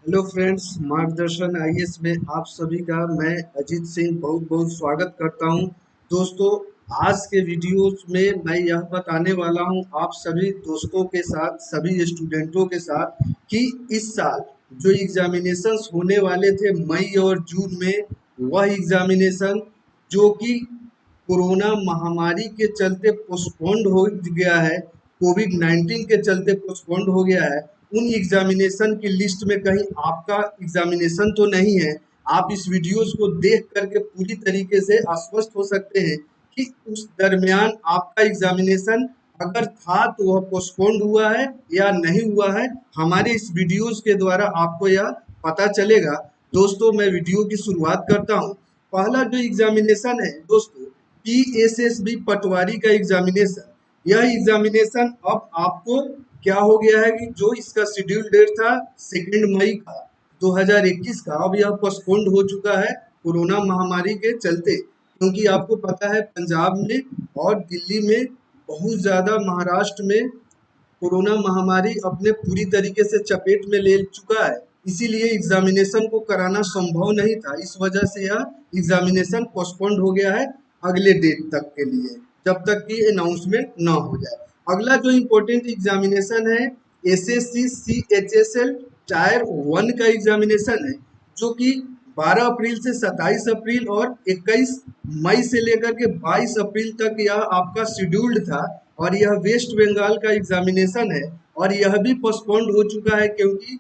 Hello friends, मार्गदर्शन IAS में आप सभी का मैं अजीत सिंह बहुत बहुत स्वागत करता हूं। दोस्तों, आज के वीडियोस में मैं यह बताने वाला हूं आप सभी दोस्तों के साथ, सभी स्टूडेंटों के साथ कि इस साल जो एग्जामिनेशंस होने वाले थे मई और जून में, वह एग्जामिनेशन जो कि कोरोना महामारी के चलते पोस्टपोन्ड हो गया है, कोविड 19 के चलते पोस्टपोन्ड हो गया है, उन एग्जामिनेशन की लिस्ट में कहीं आपका एग्जामिनेशन तो नहीं है। आप इस वीडियोस को देख करके पूरी तरीके से आश्वस्त हो सकते हैं कि उस दरमियान आपका एग्जामिनेशन अगर था तो वह पोस्टपोन्ड हुआ है या नहीं हुआ है। हमारे इस वीडियोस के द्वारा आपको यह पता चलेगा। दोस्तों, मैं वीडियो की शुरुआत करता हूँ। पहला जो एग्जामिनेशन है दोस्तों, पीएसएसबी पटवारी का एग्जामिनेशन। यह एग्जामिनेशन अब आपको क्या हो गया है कि जो इसका शेड्यूल डेट था 2 मई का 2021 का, अब यह पोस्टपोन्ड हो चुका है कोरोना महामारी के चलते। क्योंकि आपको पता है पंजाब में और दिल्ली में बहुत ज़्यादा, महाराष्ट्र में कोरोना महामारी अपने पूरी तरीके से चपेट में ले चुका है। इसीलिए एग्जामिनेशन को कराना संभव नहीं था। इस वजह से यह एग्जामिनेशन पोस्टपोन्ड हो गया है अगले डेट तक के लिए, जब तक कि अनाउंसमेंट ना हो जाए। अगला जो इम्पोर्टेंट एग्जामिनेशन है एसएससी सीएचएसएल टायर 1 का एग्जामिनेशन है, जो कि 12 अप्रैल से 27 अप्रैल और 21 मई से लेकर के 22 अप्रैल तक यह आपका शेड्यूल्ड था। और यह वेस्ट बंगाल का एग्जामिनेशन है और यह भी पोस्टपोन्ड हो चुका है, क्योंकि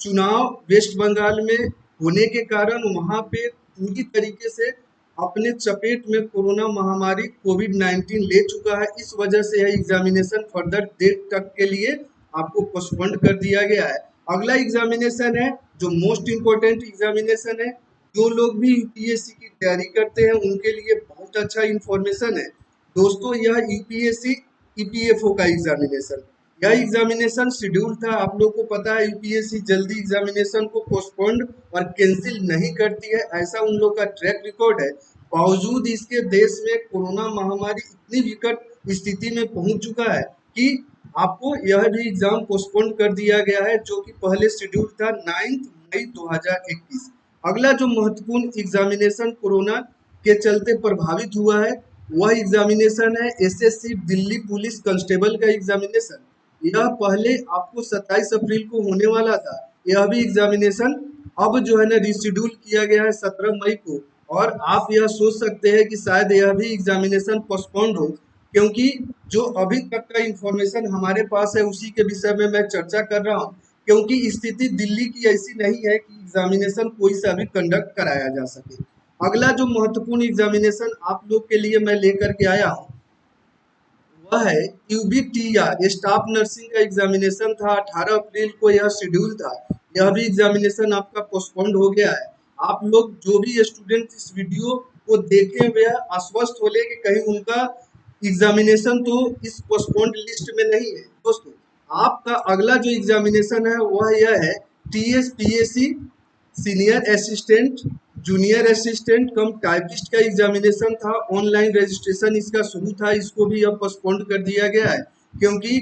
चुनाव वेस्ट बंगाल में होने के कारण वहां पे पूरी तरीके से अपने चपेट में कोरोना महामारी कोविड 19 ले चुका है। इस वजह से यह एग्जामिनेशन फर्दर डेट तक के लिए आपको पोस्टपोन्ड कर दिया गया है। अगला एग्जामिनेशन है जो मोस्ट इम्पोर्टेंट एग्जामिनेशन है। जो लोग भी यूपीएससी की तैयारी करते हैं उनके लिए बहुत अच्छा इंफॉर्मेशन है। दोस्तों, यह यूपीएससी ईपीएफओ का एग्जामिनेशन, यह एग्जामिनेशन शेड्यूल था। आप लोग को पता है यूपीएससी जल्दी एग्जामिनेशन को पोस्टपोन्ड और कैंसिल नहीं करती है, ऐसा उन लोग का ट्रैक रिकॉर्ड है। बावजूद इसके देश में कोरोना महामारी इतनी विकट स्थिति में पहुंच चुका है कि आपको यह भी एग्जाम पोस्टपोन कर दिया गया है, जो कि पहले शेड्यूल था 9 मई 2021। अगला जो महत्वपूर्ण एग्जामिनेशन कोरोना के चलते प्रभावित हुआ है, वह एग्जामिनेशन है एसएससी दिल्ली पुलिस कांस्टेबल का एग्जामिनेशन। यह पहले आपको 27 अप्रैल को होने वाला था। यह भी एग्जामिनेशन अब जो है ना रिशेड्यूल किया गया है 17 मई को। और आप यह सोच सकते हैं कि शायद यह भी एग्जामिनेशन पोस्टपोन्ड हो, क्योंकि जो अभी तक का इंफॉर्मेशन हमारे पास है उसी के विषय में मैं चर्चा कर रहा हूँ। क्योंकि स्थिति दिल्ली की ऐसी नहीं है कि एग्जामिनेशन कोई सा भी कंडक्ट कराया जा सके। अगला जो महत्वपूर्ण एग्जामिनेशन आप लोग के लिए मैं लेकर के आया हूँ, वह है यूबीटीआर स्टाफ नर्सिंग का एग्जामिनेशन था। 18 अप्रैल को यह शेड्यूल था। यह भी एग्जामिनेशन आपका पोस्टपोन्ड हो गया है। आप लोग जो भी स्टूडेंट इस वीडियो को देखें वे आश्वस्त हो ले कि कहीं उनका एग्जामिनेशन तो इस पोस्टपोन्ड लिस्ट में नहीं है। दोस्तों, आपका अगला जो एग्जामिनेशन है वह यह है TSPSC senior assistant, junior assistant कम टाइपिस्ट का एग्जामिनेशन था। ऑनलाइन रजिस्ट्रेशन इसका शुरू था, इसको भी अब पोस्टपोन्ड कर दिया गया है, क्योंकि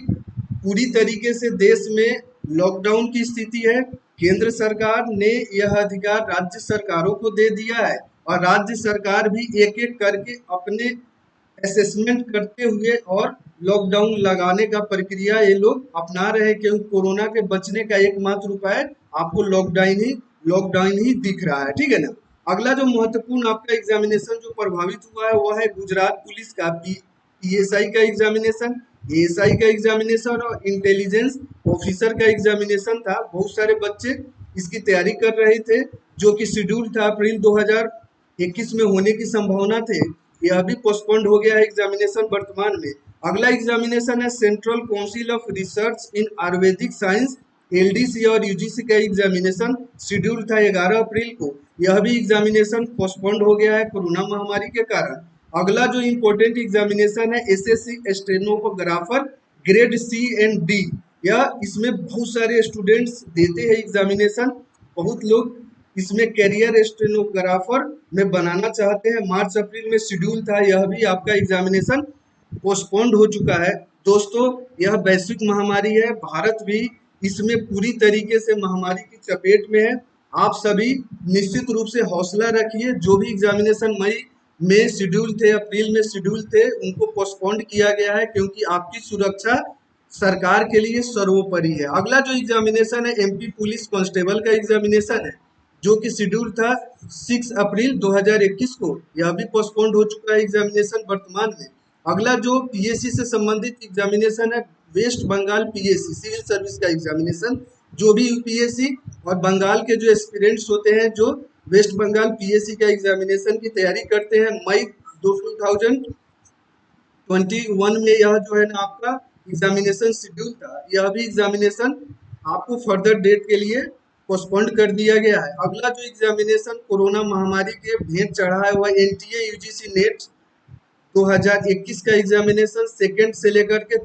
पूरी तरीके से देश में लॉकडाउन की स्थिति है। केंद्र सरकार ने यह अधिकार राज्य सरकारों को दे दिया है और राज्य सरकार भी एक एक करके अपने असेसमेंट करते हुए और लॉकडाउन लगाने का प्रक्रिया ये लोग अपना रहे हैं, क्योंकि कोरोना के बचने का एकमात्र उपाय आपको लॉकडाउन ही दिख रहा है। ठीक है ना। अगला जो महत्वपूर्ण आपका एग्जामिनेशन जो प्रभावित हुआ है वह है गुजरात पुलिस का पीएसआई का एग्जामिनेशन, एएसआई का एग्जामिनेशन और इंटेलिजेंस ऑफिसर का एग्जामिनेशन था। बहुत सारे बच्चे इसकी तैयारी कर रहे थे, जो कि शेड्यूल था अप्रैल 2021 में होने की संभावना थे। यह भी पोस्टपोन्ड हो गया है एग्जामिनेशन वर्तमान में। अगला एग्जामिनेशन है central council of research in Ayurvedic science LDC और यूजीसी का एग्जामिनेशन शेड्यूल था 11 अप्रैल को। यह भी एग्जामिनेशन पोस्टपोन्ड हो गया है कोरोना महामारी के कारण। अगला जो इम्पोर्टेंट एग्जामिनेशन है SSC stenographer grade C and D. यह इसमें बहुत सारे स्टूडेंट्स देते हैं एग्जामिनेशन। बहुत लोग इसमें कैरियर स्टेनोग्राफर में बनाना चाहते हैं। मार्च अप्रैल में शेड्यूल था, यह भी आपका एग्जामिनेशन पोस्टपोन्ड हो चुका है। दोस्तों, यह वैश्विक महामारी है, भारत भी इसमें पूरी तरीके से महामारी की चपेट में है। आप सभी निश्चित रूप से हौसला रखिए। जो भी एग्जामिनेशन मई में शेड्यूल थे, अप्रैल में शेड्यूल थे, उनको पोस्टपोन्ड किया गया है क्योंकि आपकी सुरक्षा सरकार के लिए सर्वोपरि है। अगला जो एग्जामिनेशन है एमपी पुलिस कांस्टेबल का एग्जामिनेशन है, जो कि शेड्यूल था 6 अप्रैल 2021 को, यह भी पोस्टपोन्ड हो चुका है एग्जामिनेशन वर्तमान में। अगला जो पीएससी से संबंधित एग्जामिनेशन है West Bengal PSC civil service का एग्जामिनेशन, जो भी यूपीएससी और बंगाल के जो एस्पिरेंट्स होते हैं जो वेस्ट बंगाल पीएससी का एग्जामिनेशन की तैयारी करते हैं, मई 2021 में यह जो है ना आपका एग्जामिनेशन शेड्यूल था, यह भी एग्जामिनेशन आपको फर्दर डेट के लिए पोस्टपोन्ड कर दिया गया है। अगला जो एग्जामिनेशन कोरोना महामारी के भेंट चढ़ा है वह एनटीए यूजीसी नेट 2021 का एग्जामिनेशन सेकेंड से लेकर के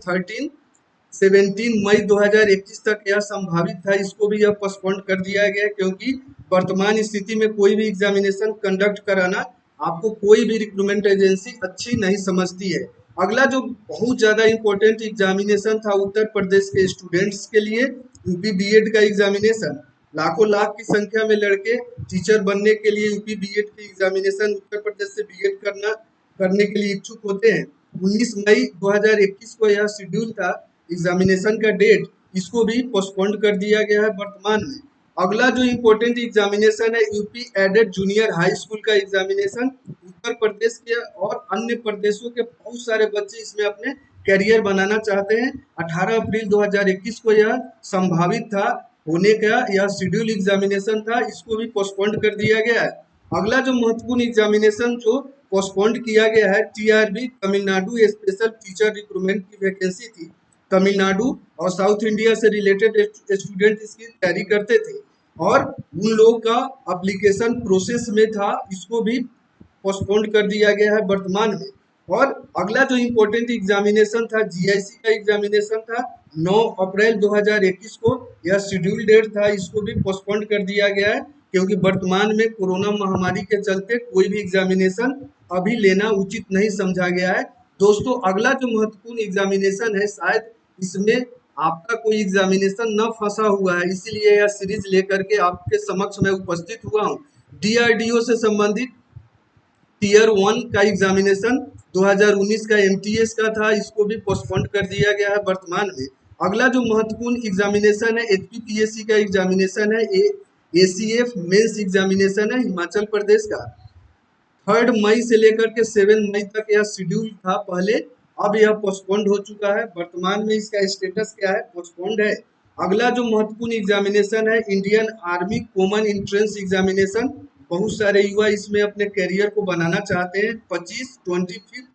17 मई 2021 तक यह संभावित था, इसको भी यह पोस्टपोन्ड कर दिया गया क्योंकि वर्तमान स्थिति में कोई भी एग्जामिनेशन कंडक्ट कराना आपको कोई भी रिक्रूटमेंट एजेंसी अच्छी नहीं समझती है। अगला जो बहुत ज़्यादा इंपॉर्टेंट एग्जामिनेशन था उत्तर प्रदेश के स्टूडेंट्स के लिए, यूपी बीएड का एग्जामिनेशन। लाखों लाख की संख्या में लड़के टीचर बनने के लिए यूपी बीएड की एग्जामिनेशन उत्तर प्रदेश से बीएड करने के लिए इच्छुक होते हैं। 19 मई 2021 को यह शेड्यूल था एग्जामिनेशन का डेट, इसको भी पोस्टपोन्ड कर दिया गया है वर्तमान में। अगला जो इम्पोर्टेंट एग्जामिनेशन है UP aided junior high school का एग्जामिनेशन। उत्तर प्रदेश के और अन्य प्रदेशों के बहुत सारे बच्चे इसमें अपने करियर बनाना चाहते हैं। 18 अप्रैल 2021 को यह संभावित था होने का, यह शेड्यूल एग्जामिनेशन था, इसको भी पोस्टपोन्ड कर दिया गया है। अगला जो महत्वपूर्ण एग्जामिनेशन जो पोस्टपोन्ड किया गया है TRB Tamil Nadu special teacher recruitment की वैकेंसी थी। तमिलनाडु और साउथ इंडिया से रिलेटेड स्टूडेंट इसकी तैयारी करते थे और उन लोगों का एप्लीकेशन प्रोसेस में था, इसको भी पोस्टपोन्ड कर दिया गया है वर्तमान में। और अगला जो इम्पोर्टेंट एग्जामिनेशन था जीआईसी का एग्जामिनेशन था 9 अप्रैल 2021 को, यह शेड्यूल डेट था, इसको भी पोस्टपोन्ड कर दिया गया है क्योंकि वर्तमान में कोरोना महामारी के चलते कोई भी एग्जामिनेशन अभी लेना उचित नहीं समझा गया है। दोस्तों अगला जो महत्वपूर्ण एग्जामिनेशन है, शायद इसमें आपका कोई एग्जामिनेशन न फंसा हुआ है, इसीलिए यह सीरीज लेकर के आपके समक्ष मैं उपस्थित हुआ हूँ। डीआरडीओ से संबंधित टीयर 1 का एग्जामिनेशन 2019 का एमटीएस का था, इसको भी पोस्टपोन्ड कर दिया गया है वर्तमान में। अगला जो महत्वपूर्ण एग्जामिनेशन है एचपीपीएससी का एग्जामिनेशन है, एसीएफ मेंस एग्जामिनेशन है हिमाचल प्रदेश का। 3 मई से लेकर के 7 मई तक यह शेड्यूल था पहले, अब यह पोस्टपोन्ड हो चुका है। वर्तमान में इसका स्टेटस क्या है, पोस्टपोन्ड है। अगला जो महत्वपूर्ण एग्जामिनेशन है Indian army common entrance examination, बहुत सारे युवा इसमें अपने करियर को बनाना चाहते हैं। 25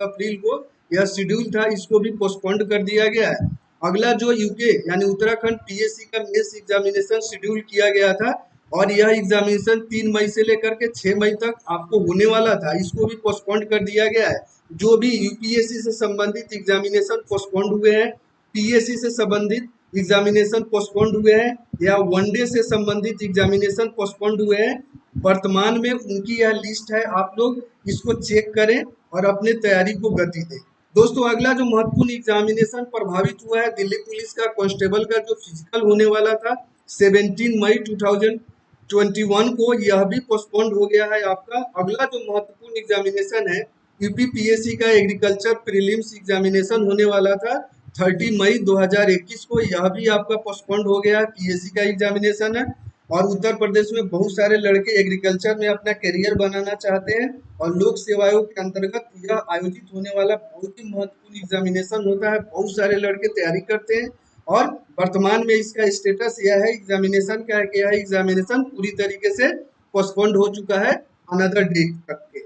अप्रैल को यह शेड्यूल था, इसको भी पोस्टपोन्ड कर दिया गया है। अगला जो यूके यानी उत्तराखंड पीएससी का मेंस एग्जामिनेशन शेड्यूल किया गया था और यह एग्जामिनेशन 3 मई से लेकर के 6 मई तक आपको होने वाला था, इसको भी पोस्टपोन्ड कर दिया गया है। जो भी यूपीएससी से संबंधित एग्जामिनेशन पोस्टपोन्ड हुए हैं, पीएससी से संबंधित एग्जामिनेशन पोस्टपोन्ड हुए हैं या वनडे से संबंधित एग्जामिनेशन पोस्टपोन्ड हुए हैं, वर्तमान में उनकी यह लिस्ट है, आप लोग इसको चेक करें और अपने तैयारी को गति दें। दोस्तों अगला जो महत्वपूर्ण एग्जामिनेशन प्रभावित हुआ है दिल्ली पुलिस का कांस्टेबल का जो फिजिकल होने वाला था 17 मई 2021 को, यह भी पोस्टपोन्ड हो गया है आपका। अगला जो महत्वपूर्ण एग्जामिनेशन है यूपीपीएससी का एग्रीकल्चर प्रीलिम्स एग्जामिनेशन होने वाला था 30 मई 2021 को, यह भी आपका पोस्टपोन्ड हो गया। पीएससी का एग्जामिनेशन है और उत्तर प्रदेश में बहुत सारे लड़के एग्रीकल्चर में अपना करियर बनाना चाहते हैं और लोक सेवाओं के अंतर्गत यह आयोजित होने वाला बहुत ही महत्वपूर्ण एग्जामिनेशन होता है, बहुत सारे लड़के तैयारी करते हैं और वर्तमान में इसका स्टेटस यह है एग्जामिनेशन का है कि यह एग्जामिनेशन पूरी तरीके से पोस्टपोन्ड हो चुका है अनदर डेट तक के।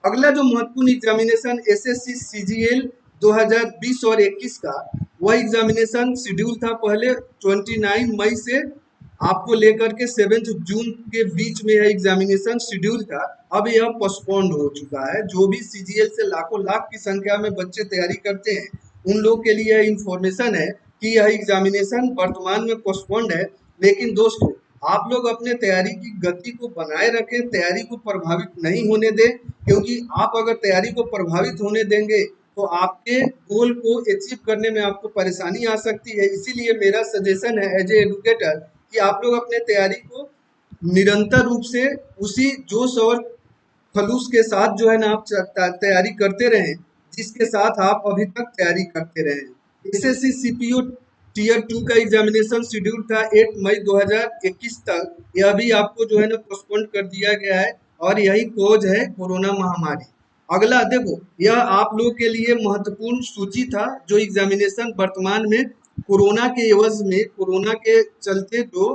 अगला जो महत्वपूर्ण एग्जामिनेशन एसएससी सीजीएल 2020 और 21 का, वह एग्जामिनेशन शेड्यूल था पहले 29 मई से आपको लेकर के 7 जून के बीच में यह एग्जामिनेशन शेड्यूल था, अब यह पोस्टपोन्ड हो चुका है। जो भी सीजीएल से लाखों लाख की संख्या में बच्चे तैयारी करते हैं उन लोग के लिए यह इंफॉर्मेशन है कि यह एग्जामिनेशन वर्तमान में पोस्टपोन्ड है। लेकिन दोस्तों आप लोग अपने तैयारी की गति को बनाए रखें, तैयारी को प्रभावित नहीं होने दें, क्योंकि आप अगर तैयारी को प्रभावित होने देंगे तो आपके गोल को अचीव करने में आपको परेशानी आ सकती है। इसीलिए मेरा सजेशन है एज ए एडुकेटर कि आप लोग अपने तैयारी को निरंतर रूप से उसी जोश और खलूस के साथ जो है ना आप तैयारी करते रहें, जिसके साथ आप अभी तक तैयारी करते रहे। एसएससी सीपीओ टीयर 2 का एग्जामिनेशन शेड्यूल था 8 मई 2021 तक, यह भी आपको जो है ना पोस्टपोन कर दिया गया है और यही कोज है कोरोना महामारी। अगला देखो, यह आप लोगों के लिए महत्वपूर्ण सूची था जो एग्जामिनेशन वर्तमान में कोरोना के एवज में, कोरोना के चलते जो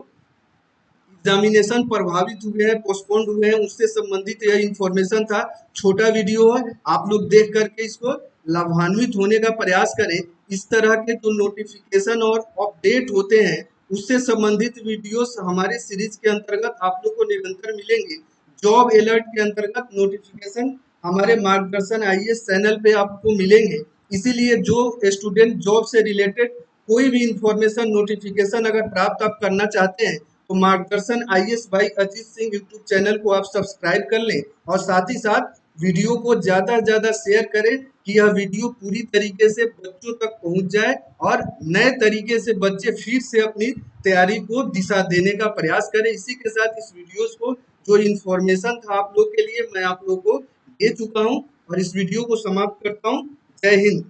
एग्जामिनेशन प्रभावित हुए हैं, पोस्टपोन्ड हुए हैं, उससे संबंधित यह इंफॉर्मेशन था। छोटा वीडियो है, आप लोग देख करके इसको लाभान्वित होने का प्रयास करें। इस तरह के जो नोटिफिकेशन और अपडेट होते हैं उससे संबंधित वीडियोस हमारे सीरीज के अंतर्गत आप लोग को निरंतर मिलेंगे। जॉब अलर्ट के अंतर्गत नोटिफिकेशन हमारे मार्गदर्शन आईएएस चैनल पे आपको मिलेंगे। इसीलिए जो स्टूडेंट जॉब से रिलेटेड कोई भी इंफॉर्मेशन नोटिफिकेशन अगर प्राप्त आप करना चाहते हैं तो मार्गदर्शन IAS by Ajit Singh YouTube channel को आप सब्सक्राइब कर लें और साथ ही साथ वीडियो को ज़्यादा से ज़्यादा शेयर करें कि यह वीडियो पूरी तरीके से बच्चों तक पहुंच जाए और नए तरीके से बच्चे फिर से अपनी तैयारी को दिशा देने का प्रयास करें। इसी के साथ इस वीडियोस को जो इन्फॉर्मेशन था आप लोग के लिए मैं आप लोग को दे चुका हूं और इस वीडियो को समाप्त करता हूं। जय हिंद।